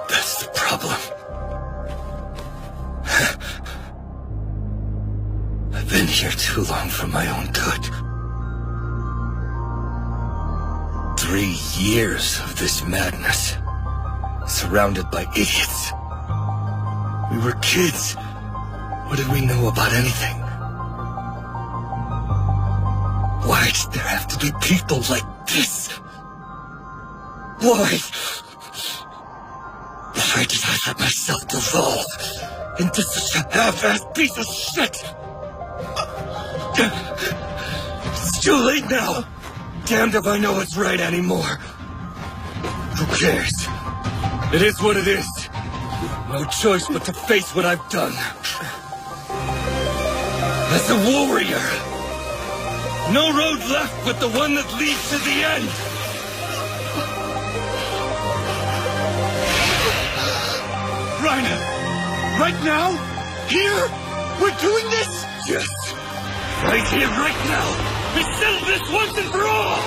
That's the problem. I've been here too long for my own good. 3 years of this madness, surrounded by idiots. We were kids. What did we know about anything? Why did there have to be people like this? Why? Why did I let myself devolve into such a half-assed piece of shit? It's too late now. Damned if I know what's right anymore. Who cares? It is what it is. No choice but to face what I've done. As a warrior, no road left but the one that leads to the end. Reiner! Right now? Here? We're doing this? Yes. Right here, right now. We settle this once and for all!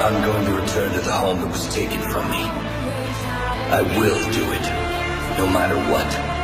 I'm going to return to the home that was taken from me. I will do it, no matter what.